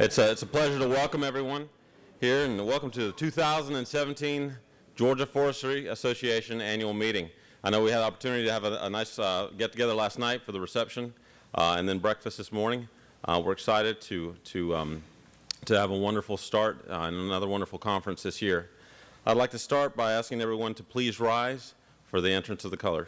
It's a pleasure to welcome everyone here, and welcome to the 2017 Georgia Forestry Association annual meeting. I know we had the opportunity to have a nice get-together last night for the reception and then breakfast this morning. We're excited to have a wonderful start and another wonderful conference this year. I'd like to start by asking everyone to please rise for the entrance of the colors.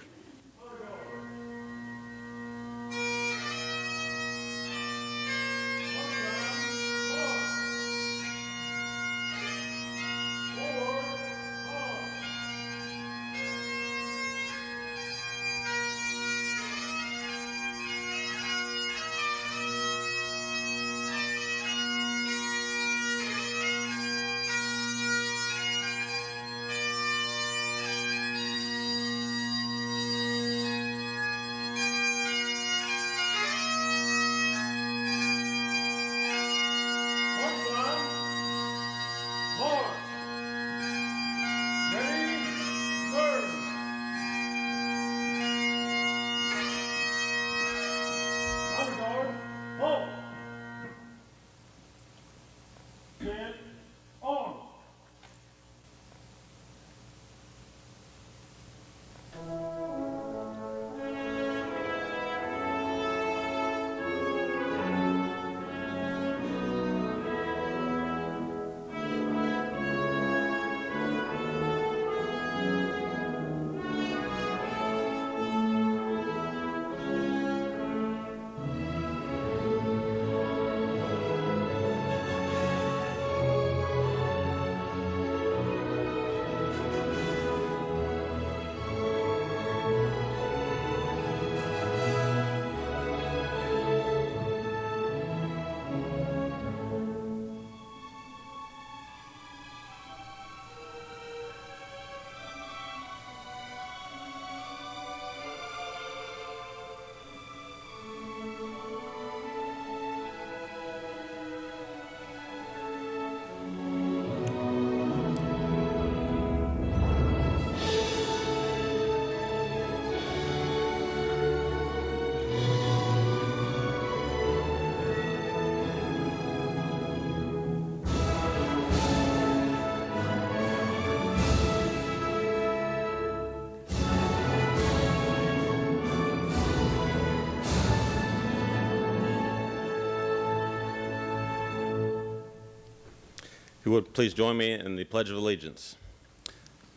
If you would please join me in the Pledge of Allegiance.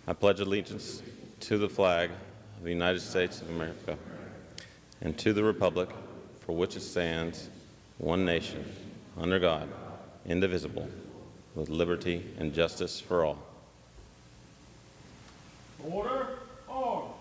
I pledge allegiance to the flag of the United States of America and to the republic for which it stands, one nation, under God, indivisible, with liberty and justice for all. Order, on.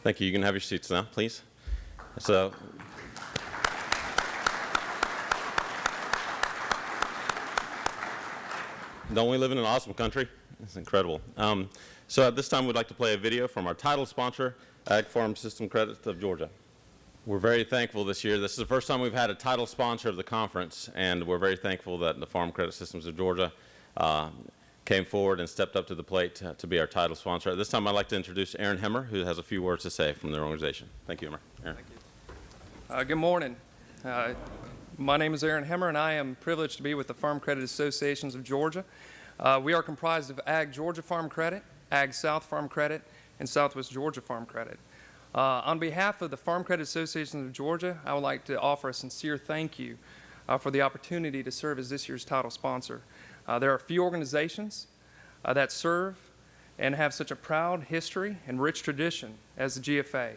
Thank you. You can have your seats now, please. So, don't we live in an awesome country? It's incredible. So at this time, we'd like to play a video from our title sponsor, Ag Farm System Credit of Georgia. We're very thankful this year. This is the first time we've had a title sponsor of the conference, and we're very thankful that the Farm Credit Systems of Georgia came forward and stepped up to the plate to be our title sponsor. At this time, I'd like to introduce Aaron Hemmer, who has a few words to say from their organization. Thank you, Aaron. Thank you. Good morning. My name is Aaron Hemmer, and I am privileged to be with the Farm Credit Associations of Georgia. We are comprised of Ag Georgia Farm Credit, Ag South Farm Credit, and Southwest Georgia Farm Credit. On behalf of the Farm Credit Associations of Georgia, I would like to offer a sincere thank you for the opportunity to serve as this year's title sponsor. There are a few organizations that serve and have such a proud history and rich tradition as the GFA,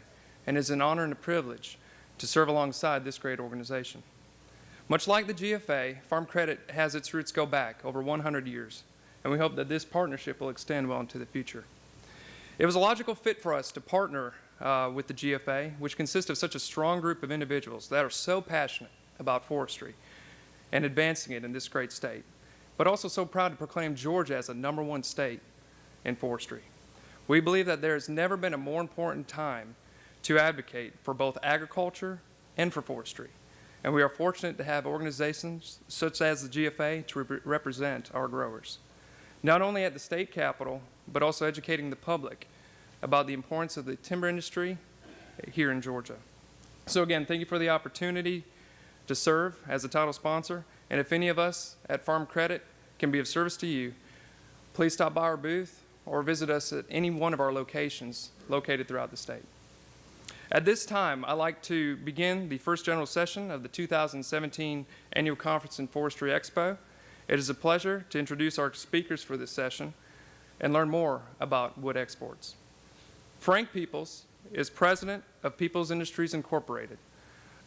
and it's an honor and a privilege to serve alongside this great organization. Much like the GFA, Farm Credit has its roots go back over 100 years, and we hope that this partnership will extend well into the future. It was a logical fit for us to partner with the GFA, which consists of such a strong group of individuals that are so passionate about forestry and advancing it in this great state, but also so proud to proclaim Georgia as a #1 state in forestry. We believe that there has never been a more important time to advocate for both agriculture and for forestry, and we are fortunate to have organizations such as the GFA to represent our growers, not only at the state capitol, but also educating the public about the importance of the timber industry here in Georgia. So again, thank you for the opportunity to serve as a title sponsor, and if any of us at Farm Credit can be of service to you, please stop by our booth or visit us at any one of our locations located throughout the state. At this time, I'd like to begin the first general session of the 2017 Annual Conference in Forestry Expo. It is a pleasure to introduce our speakers for this session and learn more about wood exports. Frank Peoples is president of Peoples Industries Incorporated,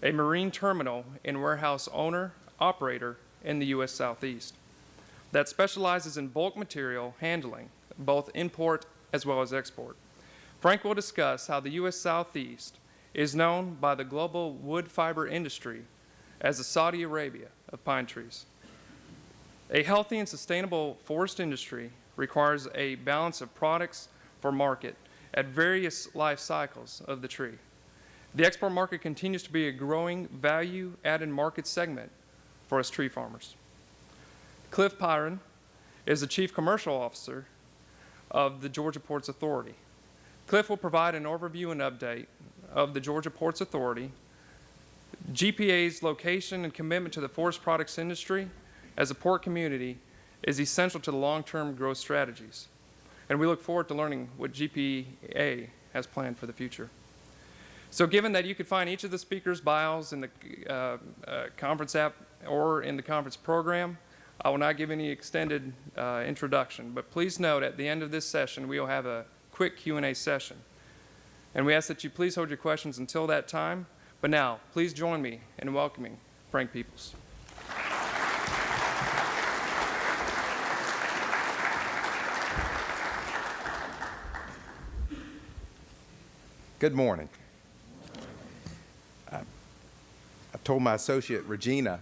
a marine terminal and warehouse owner, operator in the U.S. Southeast that specializes in bulk material handling, both import as well as export. Frank will discuss how the U.S. Southeast is known by the global wood fiber industry as the Saudi Arabia of pine trees. A healthy and sustainable forest industry requires a balance of products for market at various life cycles of the tree. The export market continues to be a growing value-added market segment for us tree farmers. Cliff Pyron is the Chief Commercial Officer of the Georgia Ports Authority. Cliff will provide an overview and update of the Georgia Ports Authority, GPA's location and commitment to the forest products industry as a port community is essential to the long-term growth strategies. And we look forward to learning what GPA has planned for the future. So given that you could find each of the speakers' bios in the conference app or in the conference program, I will not give any extended introduction, but please note at the end of this session, we will have a quick Q&A session. And we ask that you please hold your questions until that time. But now, please join me in welcoming Frank Peoples. Good morning. I told my associate, Regina,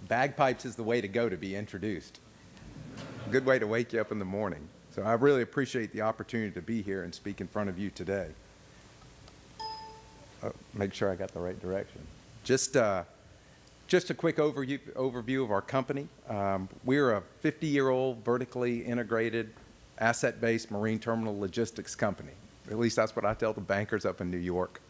bagpipes is the way to go to be introduced. A good way to wake you up in the morning. So I really appreciate the opportunity to be here and speak in front of you today. Make sure I got the right direction. Just a quick overview of our company. We're a 50-year-old vertically integrated asset-based marine terminal logistics company. At least that's what I tell the bankers up in New York.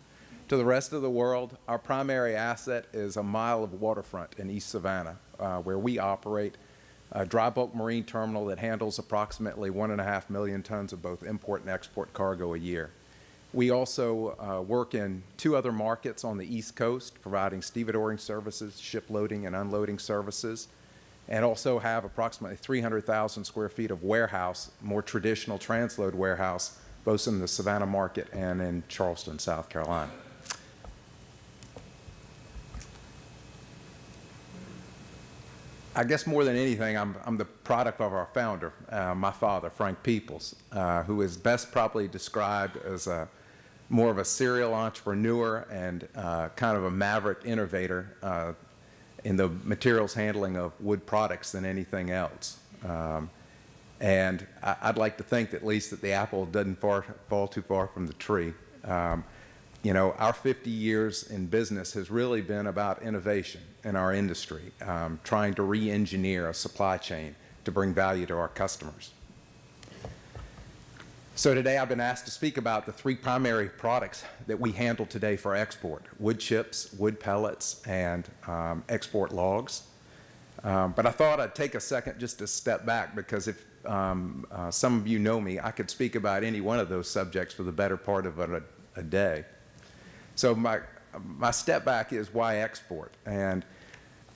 To the rest of the world, our primary asset is a mile of waterfront in East Savannah, where we operate a dry bulk marine terminal that handles approximately 1.5 million tons of both import and export cargo a year. We also work in 2 other markets on the East Coast, providing stevedoring services, ship loading and unloading services, and also have approximately 300,000 square feet of warehouse, more traditional transload warehouse, both in the Savannah market and in Charleston, South Carolina. I guess more than anything, I'm the product of our founder, my father, Frank Peoples, who is best probably described as more of a serial entrepreneur and kind of a maverick innovator in the materials handling of wood products than anything else. And I'd like to think at least that the apple doesn't fall too far from the tree. You know, our 50 years in business has really been about innovation in our industry, trying to re-engineer a supply chain to bring value to our customers. So today I've been asked to speak about the 3 primary products that we handle today for export: wood chips, wood pellets, and export logs. But I thought I'd take a second just to step back, because if some of you know me, I could speak about any one of those subjects for the better part of a day. So my step back is why export? And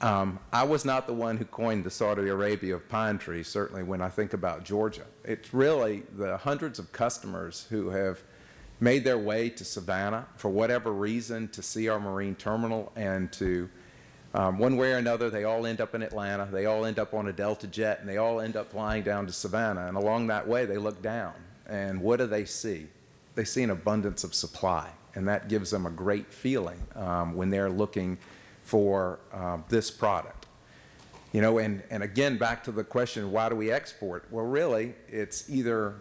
I was not the one who coined the Saudi Arabia of pine trees, certainly when I think about Georgia. It's really the hundreds of customers who have made their way to Savannah for whatever reason to see our marine terminal, and to, one way or another, they all end up in Atlanta, they all end up on a Delta jet, and they all end up flying down to Savannah. And along that way, they look down, and what do they see? They see an abundance of supply, and that gives them a great feeling when they're looking for this product. You know, and again, back to the question, why do we export? Well, really, it's either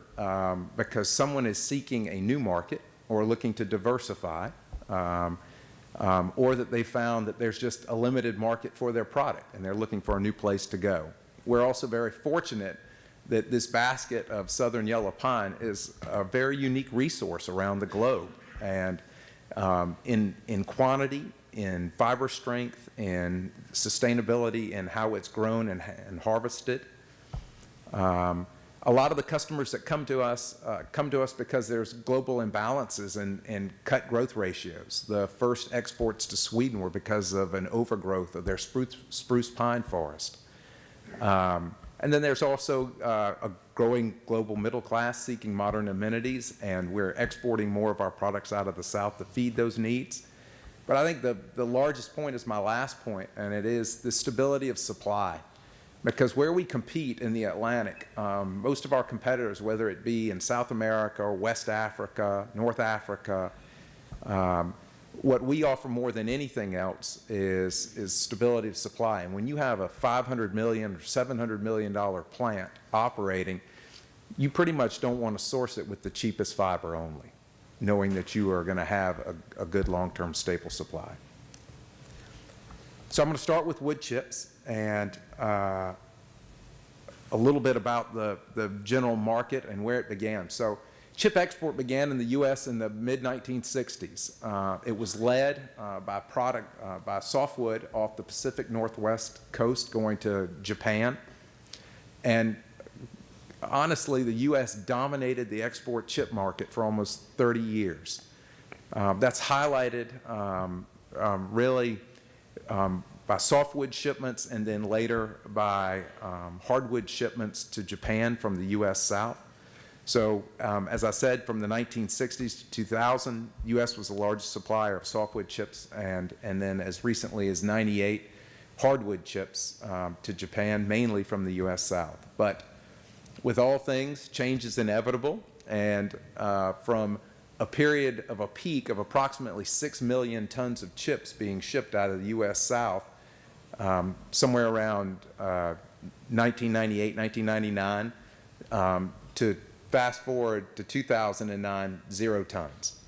because someone is seeking a new market or looking to diversify, or that they found that there's just a limited market for their product and they're looking for a new place to go. We're also very fortunate that this basket of southern yellow pine is a very unique resource around the globe, and in quantity, in fiber strength, in sustainability, and how it's grown and harvested. A lot of the customers that come to us because there's global imbalances and cut growth ratios. The first exports to Sweden were because of an overgrowth of their spruce pine forest. And then there's also a growing global middle class seeking modern amenities, and we're exporting more of our products out of the South to feed those needs. But I think the largest point is my last point, and it is the stability of supply. Because where we compete in the Atlantic, most of our competitors, whether it be in South America or West Africa, North Africa, what we offer more than anything else is stability of supply. And when you have a $500 million or $700 million plant operating, you pretty much don't want to source it with the cheapest fiber only, knowing that you are going to have a good long-term staple supply. So I'm going to start with wood chips and a little bit about the general market and where it began. So chip export began in the U.S. in the mid-1960s. It was led by softwood off the Pacific Northwest coast going to Japan. And honestly, the U.S. dominated the export chip market for almost 30 years. That's highlighted really by softwood shipments, and then later by hardwood shipments to Japan from the U.S. South. So as I said, from the 1960s to 2000, U.S. was the largest supplier of softwood chips, and then as recently as 98, hardwood chips to Japan, mainly from the U.S. South. But with all things, change is inevitable, and from a period of a peak of approximately 6 million tons of chips being shipped out of the U.S. South, somewhere around 1998, 1999, to fast forward to 2009, 0 tons.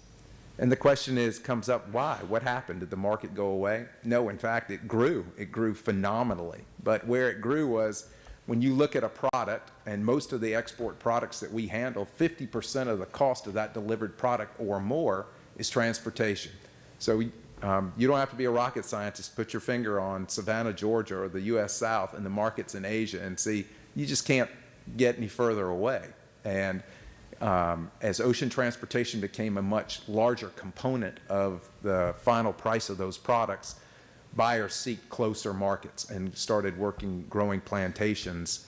And the question comes up, why? What happened? Did the market go away? No, in fact, it grew. It grew phenomenally. But where it grew was, when you look at a product, and most of the export products that we handle, 50% of the cost of that delivered product or more is transportation. So you don't have to be a rocket scientist, put your finger on Savannah, Georgia, or the U.S. South and the markets in Asia and see you just can't get any further away. And as ocean transportation became a much larger component of the final price of those products, buyers seek closer markets and started growing plantations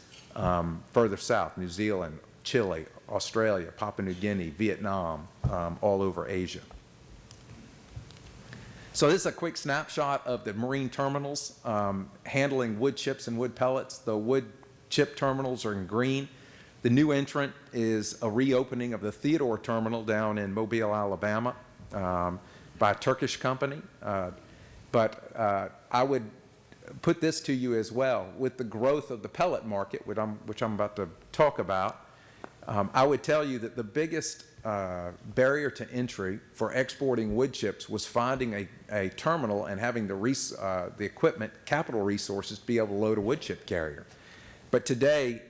further south, New Zealand, Chile, Australia, Papua New Guinea, Vietnam, all over Asia. So this is a quick snapshot of the marine terminals handling wood chips and wood pellets. The wood chip terminals are in green. The new entrant is a reopening of the Theodore terminal down in Mobile, Alabama, by a Turkish company. But I would put this to you as well. With the growth of the pellet market, which I'm about to talk about, I would tell you that the biggest barrier to entry for exporting wood chips was finding a terminal and having the equipment, capital resources to be able to load a wood chip carrier. But today,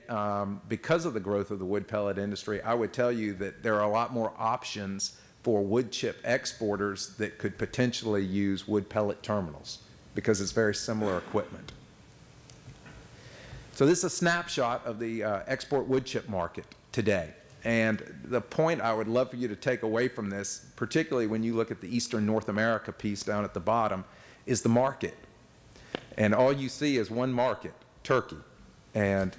because of the growth of the wood pellet industry, I would tell you that there are a lot more options for wood chip exporters that could potentially use wood pellet terminals, because it's very similar equipment. So this is a snapshot of the export wood chip market today. And the point I would love for you to take away from this, particularly when you look at the Eastern North America piece down at the bottom, is the market. And all you see is one market, Turkey. And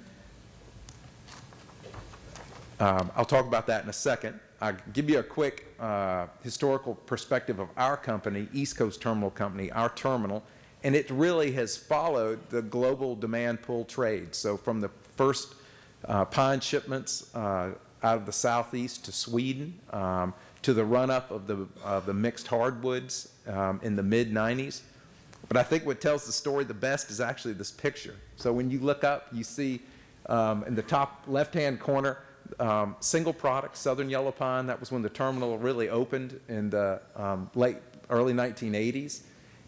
I'll talk about that in a second. I'll give you a quick historical perspective of our company, East Coast Terminal Company, our terminal, and it really has followed the global demand pull trade. So from the first pine shipments out of the southeast to Sweden, to the run-up of the mixed hardwoods in the mid-90s. But I think what tells the story the best is actually this picture. So when you look up, you see in the top left-hand corner, single product, Southern Yellow Pine. That was when the terminal really opened in the early 1980s.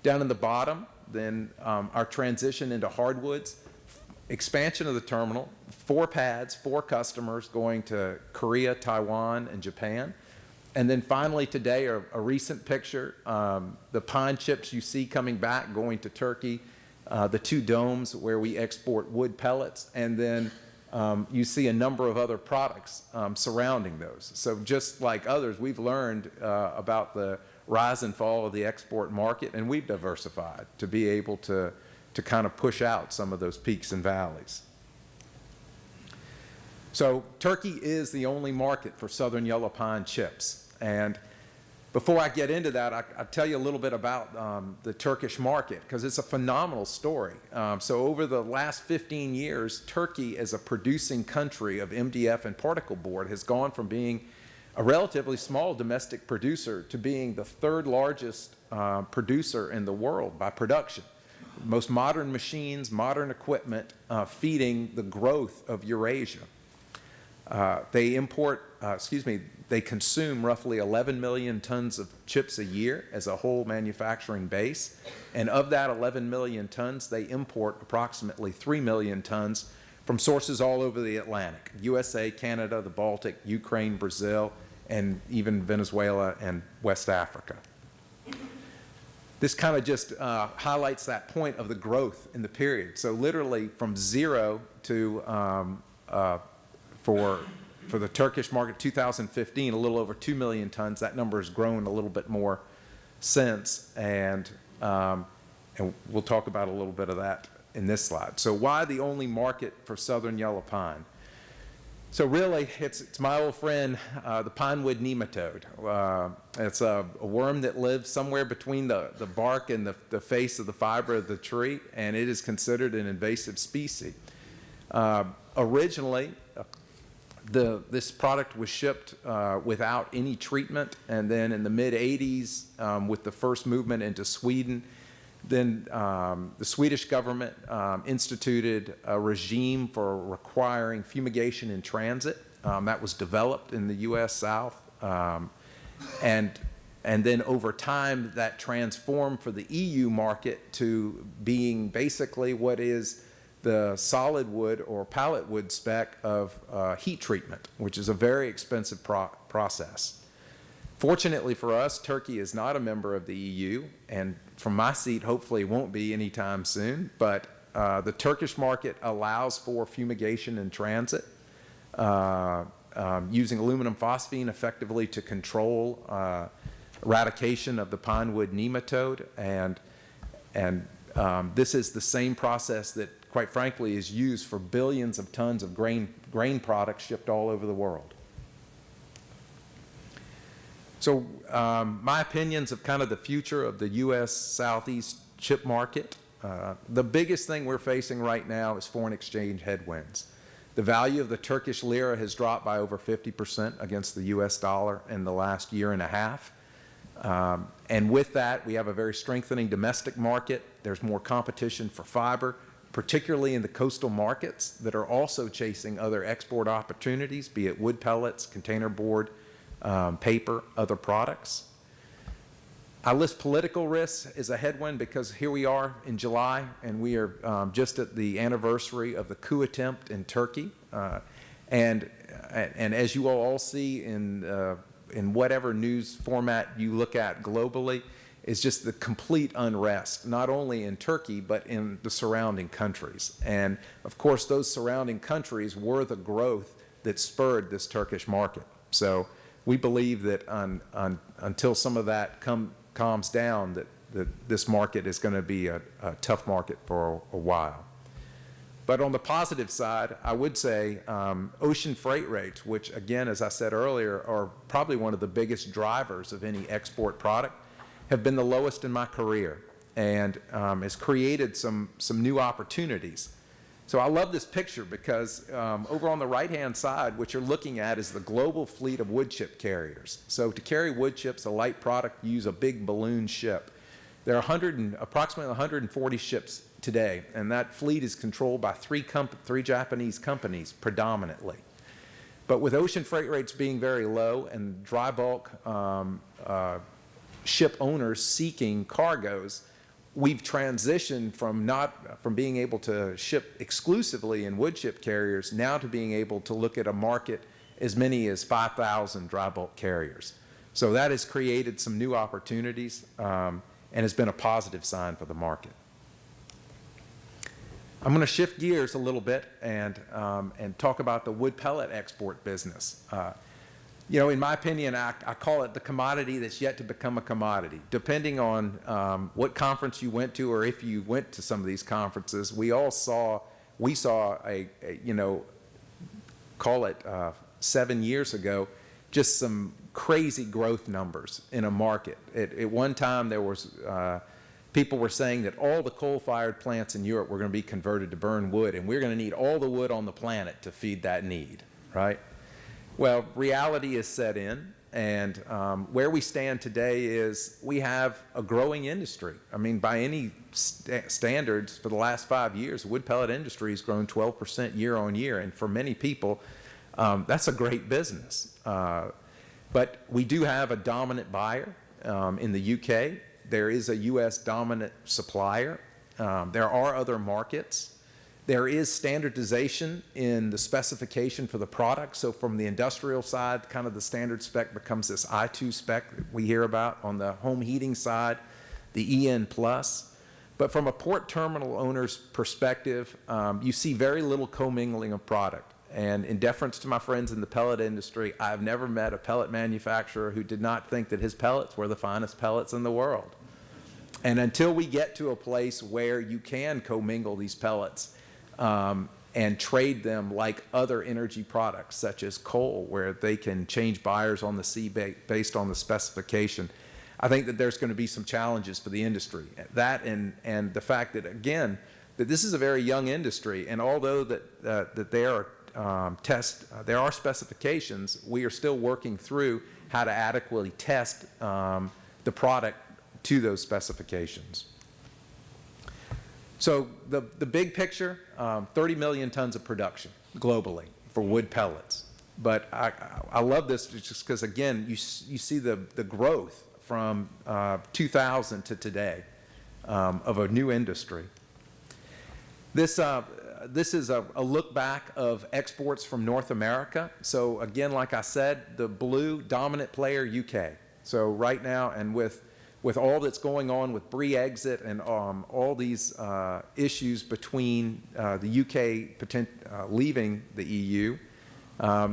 Down in the bottom, then our transition into hardwoods, expansion of the terminal, 4 pads, 4 customers going to Korea, Taiwan, and Japan. And then finally today, a recent picture, the pine chips you see coming back, going to Turkey, the 2 domes where we export wood pellets, and then you see a number of other products surrounding those. So just like others, we've learned about the rise and fall of the export market, and we've diversified to be able to kind of push out some of those peaks and valleys. So Turkey is the only market for Southern Yellow Pine chips. And before I get into that, I'll tell you a little bit about the Turkish market, because it's a phenomenal story. So over the last 15 years, Turkey as a producing country of MDF and particle board has gone from being a relatively small domestic producer to being the 3rd largest producer in the world by production. Most modern machines, modern equipment feeding the growth of Eurasia. They consume roughly 11 million tons of chips a year as a whole manufacturing base. And of that 11 million tons, they import approximately 3 million tons from sources all over the Atlantic: USA, Canada, the Baltic, Ukraine, Brazil, and even Venezuela and West Africa. This kind of just highlights that point of the growth in the period. So literally from 0 to, for the Turkish market, 2015, a little over 2 million tons. That number has grown a little bit more since, and we'll talk about a little bit of that in this slide. So why the only market for Southern Yellow Pine? So really, it's my old friend, the pinewood nematode. It's a worm that lives somewhere between the bark and the face of the fiber of the tree, and it is considered an invasive species. Originally, this product was shipped without any treatment, and then in the mid-'80s, with the first movement into Sweden, then the Swedish government instituted a regime for requiring fumigation in transit. That was developed in the U.S. South. And then over time, that transformed for the EU market to being basically what is the solid wood or pallet wood spec of heat treatment, which is a very expensive process. Fortunately for us, Turkey is not a member of the EU, and from my seat, hopefully won't be anytime soon, but the Turkish market allows for fumigation in transit, using aluminum phosphine effectively to control eradication of the pinewood nematode, and this is the same process that, quite frankly, is used for billions of tons of grain products shipped all over the world. So my opinions of kind of the future of the U.S. Southeast chip market, the biggest thing we're facing right now is foreign exchange headwinds. The value of the Turkish lira has dropped by over 50% against the U.S. dollar in the last year and a half. And with that, we have a very strengthening domestic market. There's more competition for fiber, particularly in the coastal markets that are also chasing other export opportunities, be it wood pellets, container board, paper, other products. I list political risks as a headwind because here we are in July, and we are just at the anniversary of the coup attempt in Turkey. And as you all see in whatever news format you look at globally, is just the complete unrest, not only in Turkey, but in the surrounding countries. And of course, those surrounding countries were the growth that spurred this Turkish market. So we believe that until some of that calms down, this market is going to be a tough market for a while. But on the positive side, I would say ocean freight rates, which again, as I said earlier, are probably one of the biggest drivers of any export product, have been the lowest in my career, and has created some new opportunities. So I love this picture because over on the right-hand side, what you're looking at is the global fleet of wood chip carriers. So to carry wood chips, a light product, you use a big balloon ship. There are approximately 140 ships today, and that fleet is controlled by three Japanese companies predominantly. But with ocean freight rates being very low and dry bulk ship owners seeking cargoes, we've transitioned from being able to ship exclusively in wood chip carriers now to being able to look at a market as many as 5,000 dry bulk carriers. So that has created some new opportunities and has been a positive sign for the market. I'm going to shift gears a little bit and talk about the wood pellet export business. You know, in my opinion, I call it the commodity that's yet to become a commodity. Depending on what conference you went to, or if you went to some of these conferences, we saw a you know, call it 7 years ago, just some crazy growth numbers in a market. At one time, there was people were saying that all the coal-fired plants in Europe were going to be converted to burn wood, and we're going to need all the wood on the planet to feed that need, right? Well, reality is set in, and where we stand today is we have a growing industry. I mean, by any standards, for the last 5 years, the wood pellet industry has grown 12% year on year, and for many people, that's a great business. But we do have a dominant buyer in the UK. There is a U.S. dominant supplier. There are other markets. There is standardization in the specification for the product. So from the industrial side, kind of the standard spec becomes this I2 spec that we hear about. On the home heating side, the EN+. But from a port terminal owner's perspective, you see very little commingling of product. And in deference to my friends in the pellet industry, I've never met a pellet manufacturer who did not think that his pellets were the finest pellets in the world. And until we get to a place where you can commingle these pellets and trade them like other energy products, such as coal, where they can change buyers on the sea based on the specification, I think that there's going to be some challenges for the industry. That and the fact that, again, that this is a very young industry, and although that there are specifications, we are still working through how to adequately test the product to those specifications. So the big picture, 30 million tons of production globally for wood pellets. But I love this just because, again, you see the growth from 2000 to today of a new industry. This is a look back of exports from North America. So again, like I said, the blue dominant player, UK. So right now, and with all that's going on with Brexit and all these issues between the UK leaving the EU,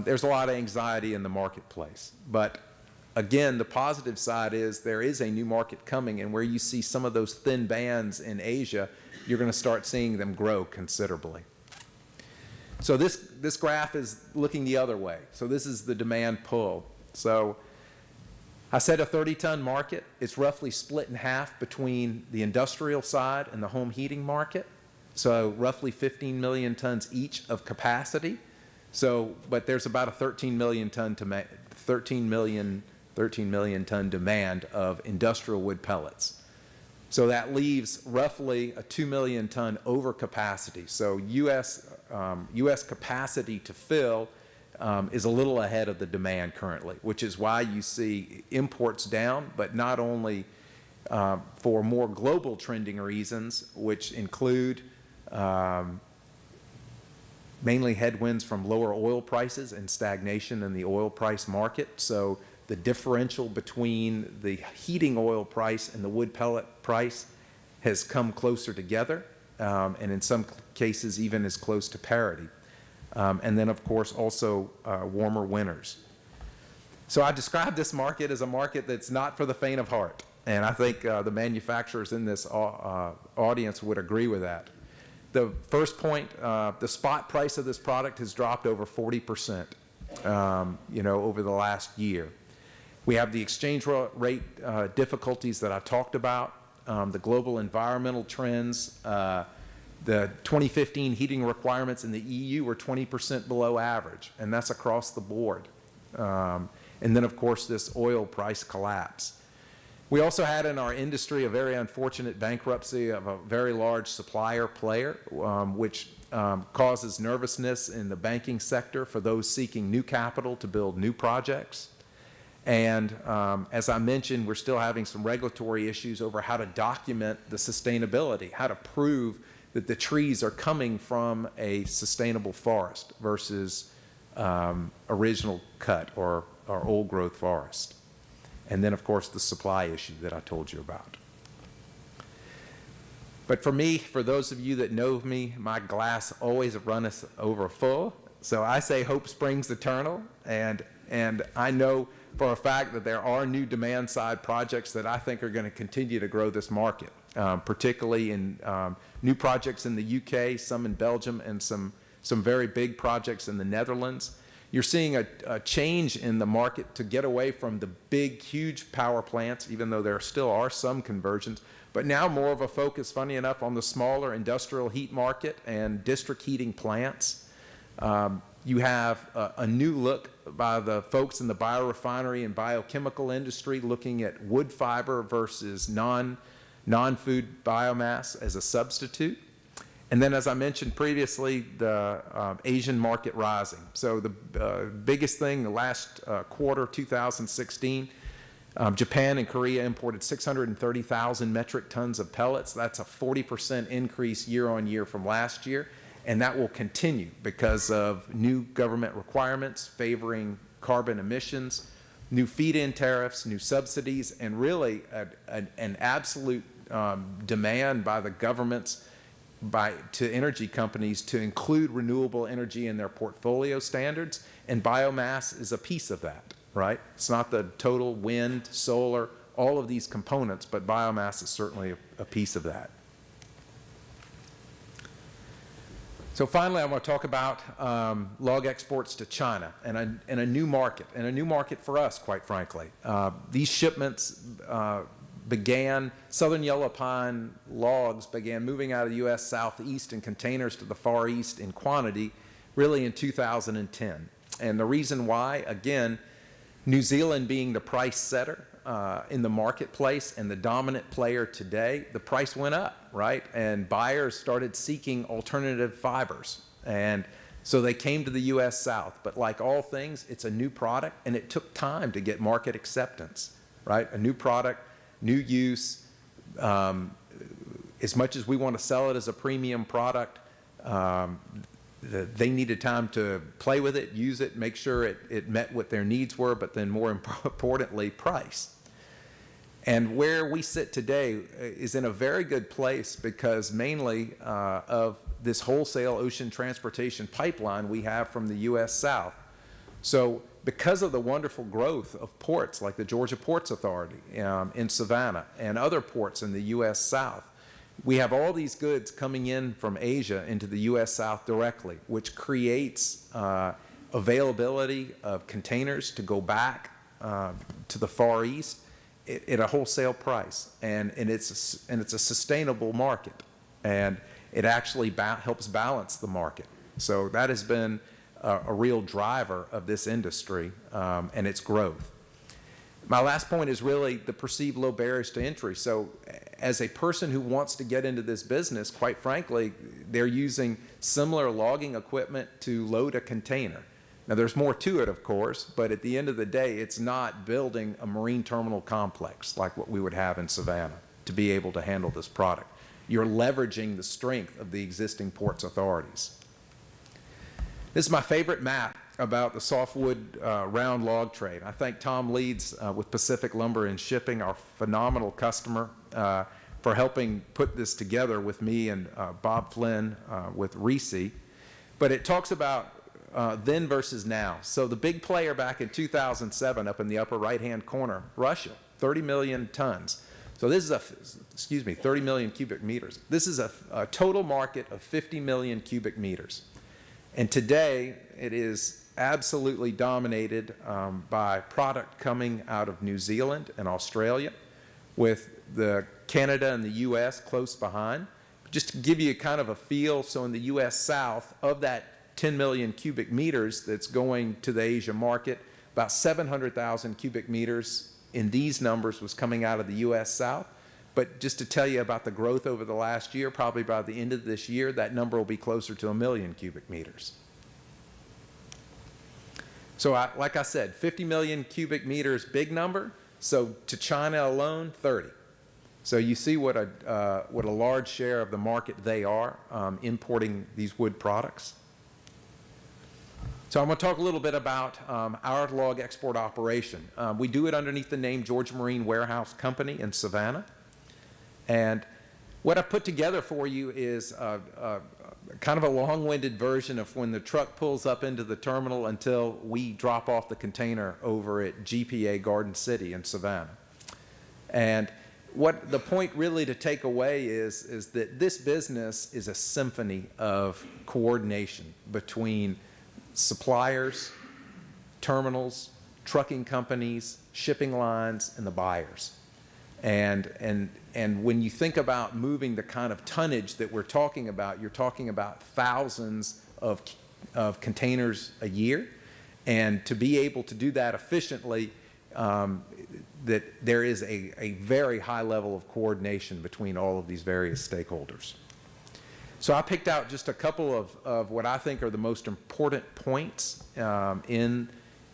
there's a lot of anxiety in the marketplace. But again, the positive side is there is a new market coming, and where you see some of those thin bands in Asia, you're going to start seeing them grow considerably. So this graph is looking the other way. So this is the demand pull. So I said a 30-ton market. It's roughly split in half between the industrial side and the home heating market. So roughly 15 million tons each of capacity. So, but there's about a 13 million ton demand of industrial wood pellets. So that leaves roughly a 2 million ton overcapacity. So U.S. capacity to fill is a little ahead of the demand currently, which is why you see imports down, but not only for more global trending reasons, which include mainly headwinds from lower oil prices and stagnation in the oil price market. So the differential between the heating oil price and the wood pellet price has come closer together, and in some cases even as close to parity. And then, of course, also warmer winters. So I describe this market as a market that's not for the faint of heart. And I think the manufacturers in this audience would agree with that. The first point, the spot price of this product has dropped over 40%, over the last year. We have the exchange rate difficulties that I talked about, the global environmental trends. The 2015 heating requirements in the EU were 20% below average, and that's across the board. And then, of course, this oil price collapse. We also had in our industry a very unfortunate bankruptcy of a very large supplier player, which causes nervousness in the banking sector for those seeking new capital to build new projects. And as I mentioned, we're still having some regulatory issues over how to document the sustainability, how to prove that the trees are coming from a sustainable forest versus original cut or old growth forest. And then, of course, the supply issue that I told you about. But for me, for those of you that know me, my glass always runneth over full. So I say hope springs eternal, and I know for a fact that there are new demand side projects that I think are going to continue to grow this market, particularly in new projects in the UK, some in Belgium, and some very big projects in the Netherlands. You're seeing a change in the market to get away from the big, huge power plants, even though there still are some conversions, but now more of a focus, funny enough, on the smaller industrial heat market and district heating plants. You have a new look by the folks in the biorefinery and biochemical industry looking at wood fiber versus non-food biomass as a substitute. And then, as I mentioned previously, the Asian market rising. So the biggest thing, the last quarter, 2016, Japan and Korea imported 630,000 metric tons of pellets. That's a 40% increase year on year from last year. And that will continue because of new government requirements favoring carbon emissions, new feed-in tariffs, new subsidies, and really an absolute demand by the governments to energy companies to include renewable energy in their portfolio standards, and biomass is a piece of that, right? It's not the total wind, solar, all of these components, but biomass is certainly a piece of that. So finally, I want to talk about log exports to China and a new market for us, quite frankly. These shipments southern yellow pine logs began moving out of the U.S. Southeast in containers to the Far East in quantity really in 2010. And the reason why, again, New Zealand being the price setter in the marketplace and the dominant player today, the price went up, right? And buyers started seeking alternative fibers. And so they came to the U.S. South. But like all things, it's a new product, and it took time to get market acceptance, right? A new product, new use. As much as we want to sell it as a premium product, they needed time to play with it, use it, make sure it met what their needs were, but then more importantly, price. And where we sit today is in a very good place because mainly of this wholesale ocean transportation pipeline we have from the U.S. South. So because of the wonderful growth of ports like the Georgia Ports Authority in Savannah and other ports in the U.S. South, we have all these goods coming in from Asia into the U.S. South directly, which creates availability of containers to go back to the Far East at a wholesale price, and it's a sustainable market, and it actually helps balance the market. So that has been a real driver of this industry and its growth. My last point is really the perceived low barriers to entry. So as a person who wants to get into this business, quite frankly, they're using similar logging equipment to load a container. Now, there's more to it, of course, but at the end of the day, it's not building a marine terminal complex like what we would have in Savannah to be able to handle this product. You're leveraging the strength of the existing ports authorities. This is my favorite map about the softwood round log trade. I thank Tom Leeds with Pacific Lumber and Shipping, our phenomenal customer, for helping put this together with me and Bob Flynn with Reese. But it talks about then versus now. So the big player back in 2007 up in the upper right-hand corner, Russia, 30 million tons. So this is 30 million cubic meters. This is a total market of 50 million cubic meters. And today, it is absolutely dominated by product coming out of New Zealand and Australia, with the Canada and the U.S. close behind. Just to give you kind of a feel, so in the U.S. South, of that 10 million cubic meters that's going to the Asia market, about 700,000 cubic meters in these numbers was coming out of the U.S. South. But just to tell you about the growth over the last year, probably by the end of this year, that number will be closer to 1 million cubic meters. So like I said, 50 million cubic meters, big number. So to China alone, 30. So you see what a large share of the market they are importing these wood products. So I'm going to talk a little bit about our log export operation. We do it underneath the name Georgia Marine Warehouse Company in Savannah. And what I've put together for you is kind of a long-winded version of when the truck pulls up into the terminal until we drop off the container over at GPA Garden City in Savannah. And what the point really to take away is that this business is a symphony of coordination between suppliers, terminals, trucking companies, shipping lines, and the buyers. And when you think about moving the kind of tonnage that we're talking about, you're talking about thousands of containers a year. And to be able to do that efficiently, that there is a very high level of coordination between all of these various stakeholders. So I picked out just a couple of what I think are the most important points in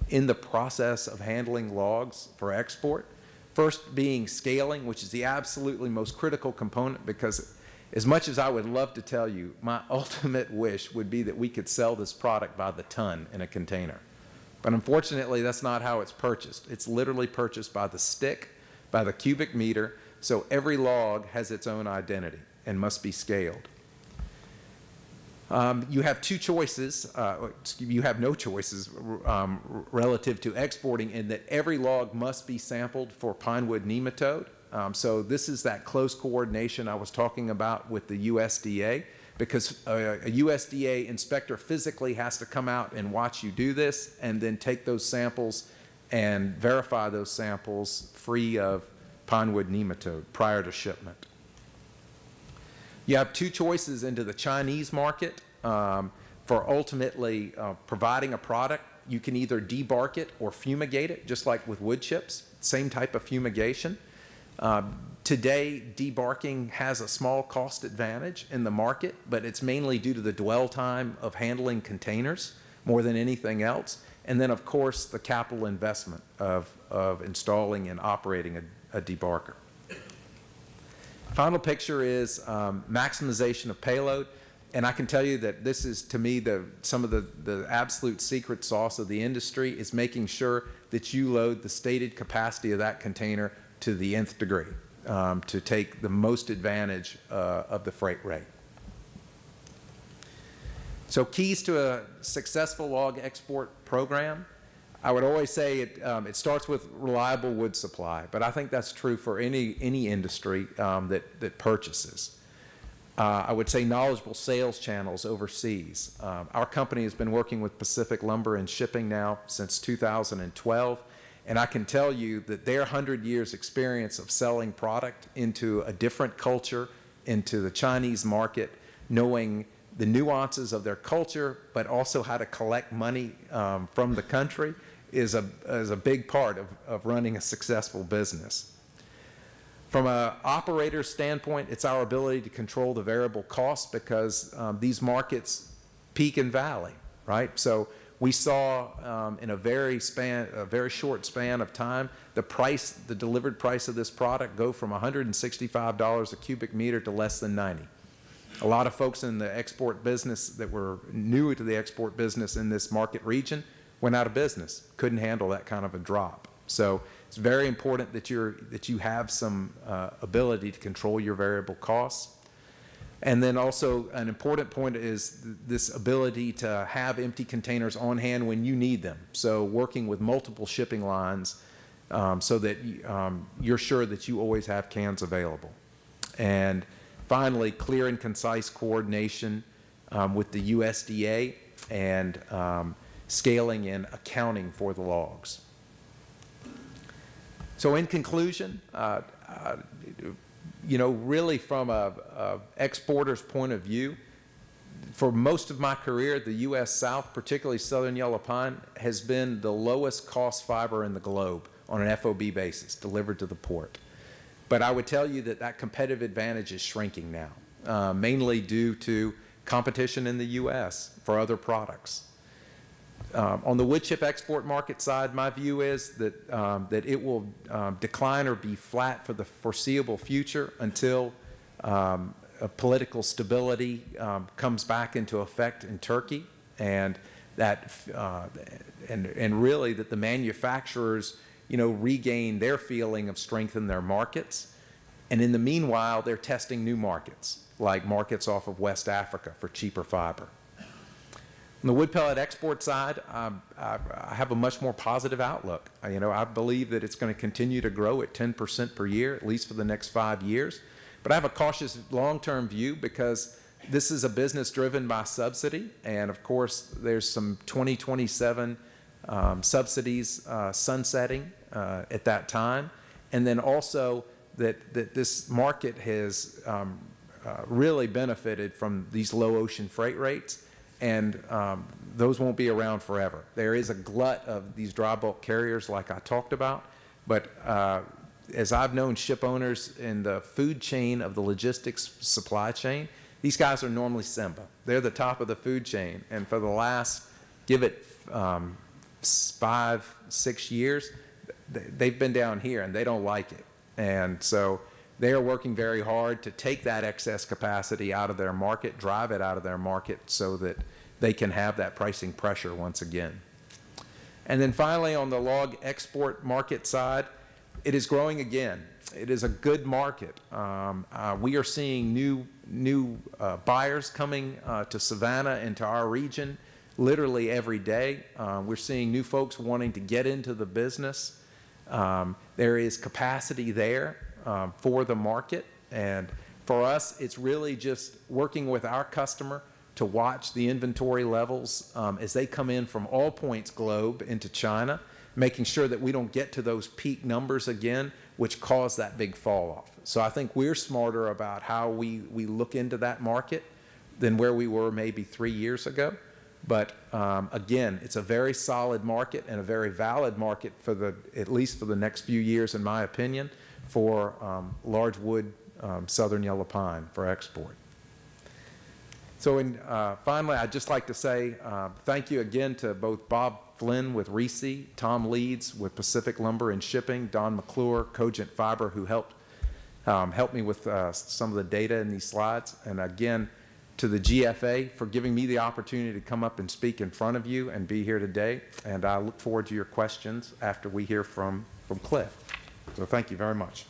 the process of handling logs for export. First being scaling, which is the absolutely most critical component, because as much as I would love to tell you, my ultimate wish would be that we could sell this product by the ton in a container. But unfortunately, that's not how it's purchased. It's literally purchased by the stick, by the cubic meter, so every log has its own identity and must be scaled. You have two choices, you have no choices relative to exporting, in that every log must be sampled for pine wood nematode. So this is that close coordination I was talking about with the USDA, because a USDA inspector physically has to come out and watch you do this and then take those samples and verify those samples free of pine wood nematode prior to shipment. You have two choices into the Chinese market for ultimately providing a product. You can either debark it or fumigate it, just like with wood chips, same type of fumigation. Today, debarking has a small cost advantage in the market, but it's mainly due to the dwell time of handling containers more than anything else. And then, of course, the capital investment of installing and operating a debarker. Final picture is maximization of payload. And I can tell you that this is, to me, some of the absolute secret sauce of the industry is making sure that you load the stated capacity of that container to the nth degree to take the most advantage of the freight rate. So keys to a successful log export program. I would always say it starts with reliable wood supply, but I think that's true for any industry that purchases. I would say knowledgeable sales channels overseas. Our company has been working with Pacific Lumber and Shipping now since 2012, and I can tell you that their 100 years experience of selling product into a different culture, into the Chinese market, knowing the nuances of their culture, but also how to collect money from the country, is a big part of running a successful business. From an operator standpoint, it's our ability to control the variable costs, because these markets peak and valley, right? So we saw in a very short span of time, the delivered price of this product go from $165 a cubic meter to less than 90. A lot of folks in the export business that were new to the export business in this market region went out of business, couldn't handle that kind of a drop. So it's very important that you have some ability to control your variable costs. And then also an important point is this ability to have empty containers on hand when you need them. So working with multiple shipping lines so that you're sure that you always have cans available. And finally, clear and concise coordination with the USDA and scaling and accounting for the logs. So in conclusion, really from a exporter's point of view, for most of my career, the U.S. South, particularly southern yellow pine, has been the lowest cost fiber in the globe on an FOB basis delivered to the port. But I would tell you that that competitive advantage is shrinking now, mainly due to competition in the U.S. for other products. On the wood chip export market side, my view is that, that it will decline or be flat for the foreseeable future until political stability comes back into effect in Turkey, and that and really that the manufacturers regain their feeling of strength in their markets. And in the meanwhile, they're testing new markets, like markets off of West Africa for cheaper fiber. On the wood pellet export side, I have a much more positive outlook. I believe that it's going to continue to grow at 10% per year, at least for the next 5 years. But I have a cautious long-term view because this is a business driven by subsidy. And of course, there's some 2027 subsidies sunsetting at that time. And then also that this market has really benefited from these low ocean freight rates. And those won't be around forever. There is a glut of these dry bulk carriers like I talked about, but as I've known ship owners in the food chain of the logistics supply chain, these guys are normally Simba. They're the top of the food chain, and for the last, give it 5, 6 years, they've been down here and they don't like it. And so they are working very hard to take that excess capacity out of their market, drive it out of their market so that they can have that pricing pressure once again. And then finally, on the log export market side, it is growing again. It is a good market. We are seeing new buyers coming to Savannah and to our region literally every day. We're seeing new folks wanting to get into the business. There is capacity there for the market, and for us, it's really just working with our customer to watch the inventory levels as they come in from all points globe into China, making sure that we don't get to those peak numbers again, which cause that big fall off. So I think we're smarter about how we look into that market than where we were maybe 3 years ago. But again, it's a very solid market and a very valid market for at least for the next few years, in my opinion, for large wood southern yellow pine for export. So finally, I'd just like to say thank you again to both Bob Flynn with Reese, Tom Leeds with Pacific Lumber and Shipping, Don McClure, Cogent Fiber, who helped me with some of the data in these slides, and again, to the GFA for giving me the opportunity to come up and speak in front of you and be here today. And I look forward to your questions after we hear from Cliff. So thank you very much.